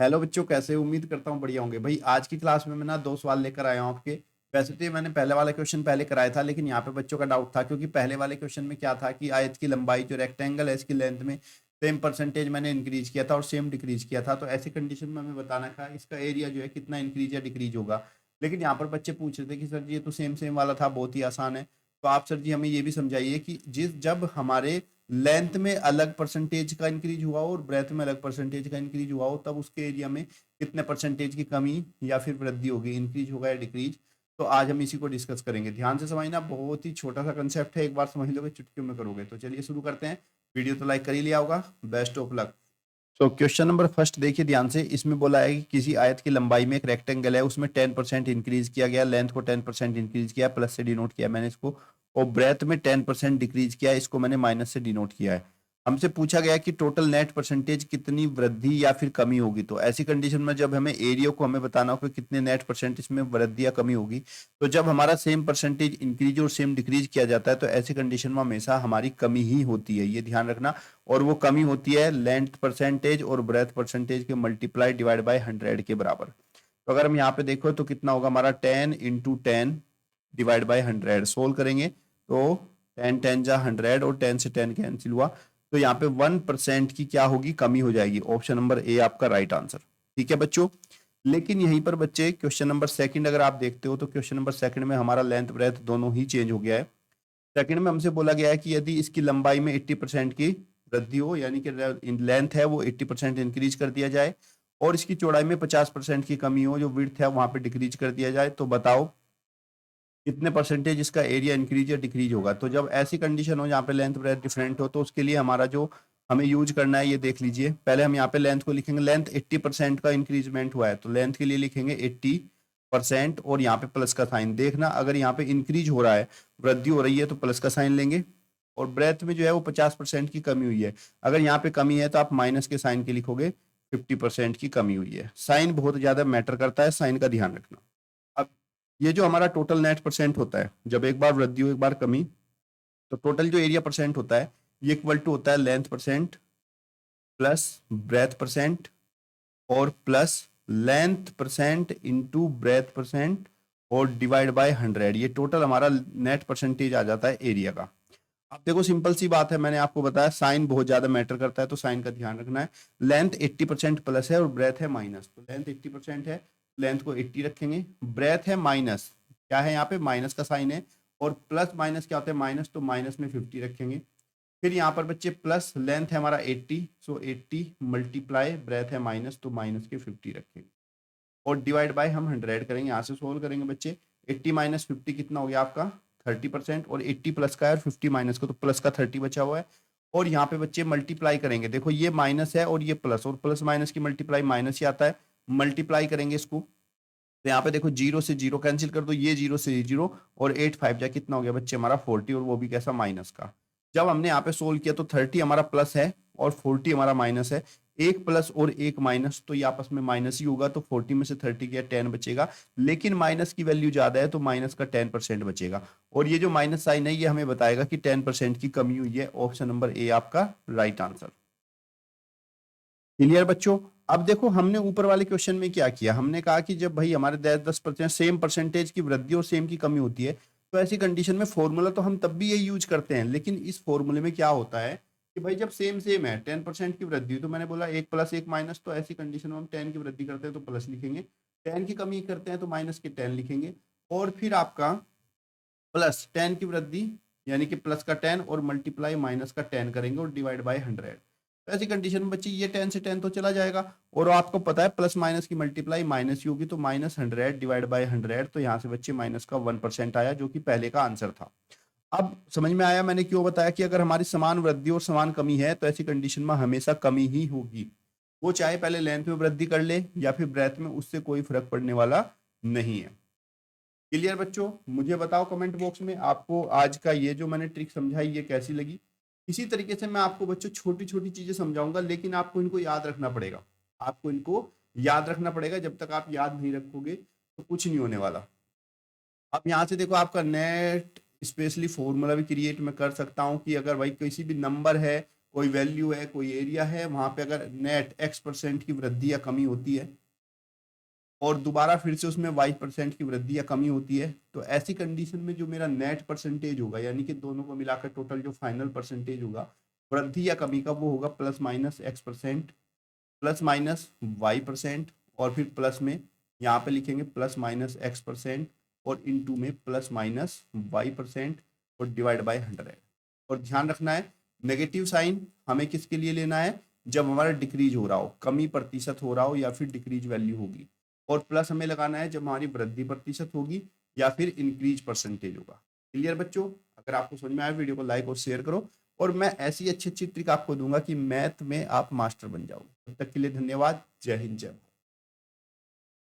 Hello बच्चों, कैसे हो? उम्मीद करता हूँ बढ़िया होंगे। भाई आज की क्लास में मैं ना दो सवाल लेकर आया हूँ आपके। वैसे तो ये मैंने पहले वाला क्वेश्चन पहले कराया था, लेकिन यहाँ पे बच्चों का डाउट था क्योंकि पहले वाले क्वेश्चन में क्या था कि आयत की लंबाई जो रेक्टेंगल है इसकी लेंथ में सेम परसेंटेज मैंने इंक्रीज किया था और सेम डिक्रीज किया था। तो ऐसी कंडीशन में हमें बताना था इसका एरिया जो है कितना इंक्रीज या डिक्रीज होगा। लेकिन यहाँ पर बच्चे पूछ रहे थे कि सर जी ये तो सेम सेम वाला था, बहुत ही आसान है। तो आप सर जी हमें ये भी समझाइए कि जब हमारे लेंथ में अलग परसेंटेज का इंक्रीज हुआ हो और ब्रेथ में अलग परसेंटेज का इंक्रीज हुआ हो, तब उसके एरिया में कितने परसेंटेज की कमी या फिर वृद्धि होगी, इंक्रीज होगा या डिक्रीज। तो आज हम इसी को डिस्कस करेंगे। ध्यान से समझना, बहुत ही छोटा सा कंसेप्ट है, एक बार समझ लोगे चुटकियों में करोगे। तो चलिए शुरू करते हैं। वीडियो तो लाइक कर ही लिया होगा। Best of luck. तो क्वेश्चन नंबर फर्स्ट देखिए ध्यान से। इसमें बोला है कि किसी आयत की लंबाई में एक रेक्टेंगल है, उसमें 10% इंक्रीज किया गया, लेंथ को 10% इंक्रीज किया, प्लस से डिनोट किया मैंने इसको, और ब्रेथ में 10% डिक्रीज किया, इसको मैंने माइनस से डिनोट किया है। हमसे पूछा गया कि टोटल नेट परसेंटेज कितनी वृद्धि या फिर कमी होगी। तो ऐसी कंडीशन में जब हमें एरिया को हमें बताना हो कि कितने नेट परसेंटेज में वृद्धि या कमी होगी, तो जब हमारा सेम परसेंटेज इंक्रीज और सेम डिक्रीज किया जाता है तो ऐसी कंडीशन में हमेशा हमारी कमी ही होती है, ये ध्यान रखना। और वो कमी होती है लेंथ परसेंटेज और ब्रेथ परसेंटेज के मल्टीप्लाई डिवाइड बाय 100 के बराबर। तो अगर हम यहाँ पे देखो तो कितना होगा हमारा 10 इंटू 10 डिवाइड बाय 100। सोल्व करेंगे तो 10 10 जा 100 और 10 से 10 कैंसिल हुआ, तो यहाँ पे 1% की क्या होगी, कमी हो जाएगी। ऑप्शन नंबर ए आपका राइट आंसर। ठीक है बच्चों। लेकिन यहीं पर बच्चे क्वेश्चन नंबर सेकंड अगर आप देखते हो तो क्वेश्चन नंबर सेकंड में हमारा लेंथ ब्रेथ दोनों ही चेंज हो गया है। सेकंड में हमसे बोला गया है कि यदि इसकी लंबाई में 80% की वृद्धि हो, यानी कि लेंथ है वो 80% इंक्रीज कर दिया जाए, और इसकी चौड़ाई में 50% की कमी हो, जो विड्थ है वहां पे डिक्रीज कर दिया जाए, तो बताओ कितने परसेंटेज इसका एरिया इंक्रीज या डिक्रीज होगा। तो जब ऐसी कंडीशन हो जहाँ पे लेंथ ब्रेथ डिफरेंट हो, तो उसके लिए हमारा जो हमें यूज करना है ये देख लीजिए। पहले हम यहाँ पे लेंथ को लिखेंगे, लेंथ 80% का इंक्रीजमेंट हुआ है तो लेंथ के लिए लिखेंगे 80% और यहाँ पे प्लस का साइन। देखना अगर यहाँ पे इंक्रीज हो रहा है, वृद्धि हो रही है, तो प्लस का साइन लेंगे। और ब्रेथ में जो है वो 50% की कमी हुई है, अगर यहाँ पे कमी है तो आप माइनस के साइन के लिखोगे। 50% की कमी हुई है। साइन बहुत ज्यादा मैटर करता है, साइन का ध्यान रखना। अब ये जो हमारा टोटल नेट परसेंट होता है, जब एक बार वृद्धि हो एक बार कमी, तो टोटल जो एरिया परसेंट होता है ये इक्वल टू होता है length percent plus breadth percent और plus length percent into breadth percent और डिवाइड बाय 100। ये टोटल हमारा नेट परसेंटेज आ जाता है एरिया का। अब देखो सिंपल सी बात है, मैंने आपको बताया साइन बहुत ज्यादा मैटर करता है, तो साइन का ध्यान रखना है। लेंथ 80% प्लस है और ब्रेथ है माइनस, तो लेंथ 80% है, लेंथ को 80 रखेंगे। ब्रेथ है माइनस, क्या है यहाँ पे माइनस का साइन है, और प्लस माइनस क्या होता है माइनस, तो माइनस में 50 रखेंगे। फिर यहाँ पर बच्चे प्लस लेंथ है हमारा 80, सो 80 मल्टीप्लाई ब्रेथ है माइनस, तो माइनस के 50 रखेंगे और डिवाइड बाय हम 100 करेंगे। यहाँ से सोल्व करेंगे बच्चे। 80 माइनस 50 कितना हो गया आपका 30%, और 80 प्लस का है और 50 माइनस का, तो प्लस का 30 बचा हुआ है। और यहाँ पे बच्चे मल्टीप्लाई करेंगे, देखो ये माइनस है और ये प्लस, और प्लस माइनस की मल्टीप्लाई माइनस ही आता है। मल्टीप्लाई करेंगे इसको, तो यहाँ पे देखो जीरो से जीरो कैंसिल कर दो, ये जीरो से जीरो, और 8 5 जा कितना हो गया बच्चे हमारा 40, और वो भी कैसा माइनस का। जब हमने यहाँ पे सोल्व किया तो 30 हमारा प्लस है और 40 हमारा माइनस है। एक प्लस और एक माइनस, तो ये आपस में माइनस ही होगा, तो 40 में से 30 गया 10 बचेगा। लेकिन माइनस की वैल्यू ज्यादा है तो माइनस का 10% बचेगा, और ये जो माइनस साइन है ये हमें बताएगा कि 10% की कमी हुई है। ऑप्शन नंबर ए आपका राइट आंसर। क्लियर बच्चों। अब देखो हमने ऊपर वाले क्वेश्चन में क्या किया, हमने कहा कि जब भाई हमारे 10% सेम परसेंटेज की वृद्धि और सेम की कमी होती है, तो ऐसी कंडीशन में फॉर्मूला तो हम तब भी यही यूज करते हैं, लेकिन इस फॉर्मूले में क्या होता है कि भाई जब सेम सेम है 10% की वृद्धि, तो मैंने बोला एक प्लस एक माइनस, तो ऐसी कंडीशन में हम 10 की वृद्धि करते हैं तो प्लस लिखेंगे, 10 की कमी करते हैं तो माइनस के 10 लिखेंगे, और फिर आपका प्लस 10 की वृद्धि यानी कि प्लस का 10 और मल्टीप्लाई माइनस का 10 करेंगे और डिवाइड बाय 100। तो ऐसी कंडीशन में बच्चे ये 10 से 10 तो चला जाएगा, और आपको पता है प्लस माइनस की मल्टीप्लाई माइनस ही होगी, तो माइनस 100 डिवाइड बाय 100, तो यहाँ से बच्चे माइनस का 1% आया, जो कि पहले का आंसर था। अब समझ में आया मैंने क्यों बताया कि अगर हमारी समान वृद्धि और समान कमी है तो ऐसी कंडीशन में हमेशा कमी ही होगी, वो चाहे पहले लेंथ में वृद्धि कर ले या फिर ब्रेथ में, उससे कोई फर्क पड़ने वाला नहीं है। क्लियर बच्चों। मुझे बताओ कमेंट बॉक्स में आपको आज का ये जो मैंने ट्रिक समझाई ये कैसी लगी। इसी तरीके से मैं आपको बच्चों छोटी छोटी चीजें समझाऊंगा, लेकिन आपको इनको याद रखना पड़ेगा। आपको इनको याद रखना पड़ेगा, जब तक आप याद नहीं रखोगे तो कुछ नहीं होने वाला। अब यहाँ से देखो आपका नेट स्पेशली फॉर्मूला भी क्रिएट मैं कर सकता हूँ कि अगर भाई किसी भी नंबर है कोई वैल्यू है, कोई एरिया है, वहां पे अगर नेट x% की वृद्धि या कमी होती है और दोबारा फिर से उसमें y% की वृद्धि या कमी होती है, तो ऐसी कंडीशन में जो मेरा नेट परसेंटेज होगा, यानी कि दोनों को मिलाकर टोटल जो फाइनल परसेंटेज होगा वृद्धि या कमी का, वो होगा +-x%, +-y%, और फिर प्लस में यहाँ पे लिखेंगे +-x% और इनटू में +-y% और डिवाइड बाय 100। और ध्यान रखना है नेगेटिव साइन हमें किसके लिए लेना है, जब हमारा डिक्रीज हो रहा हो, कमी प्रतिशत हो रहा हो या फिर डिक्रीज वैल्यू होगी, और प्लस हमें लगाना है जब हमारी वृद्धि प्रतिशत होगी या फिर इंक्रीज परसेंटेज होगा। क्लियर बच्चों? अगर आपको समझ में आया वीडियो को लाइक और शेयर करो, और मैं ऐसी अच्छी अच्छी ट्रिक आपको दूंगा कि मैथ में आप मास्टर बन जाओ। तब तक के लिए धन्यवाद। जय हिंद, जय भारत।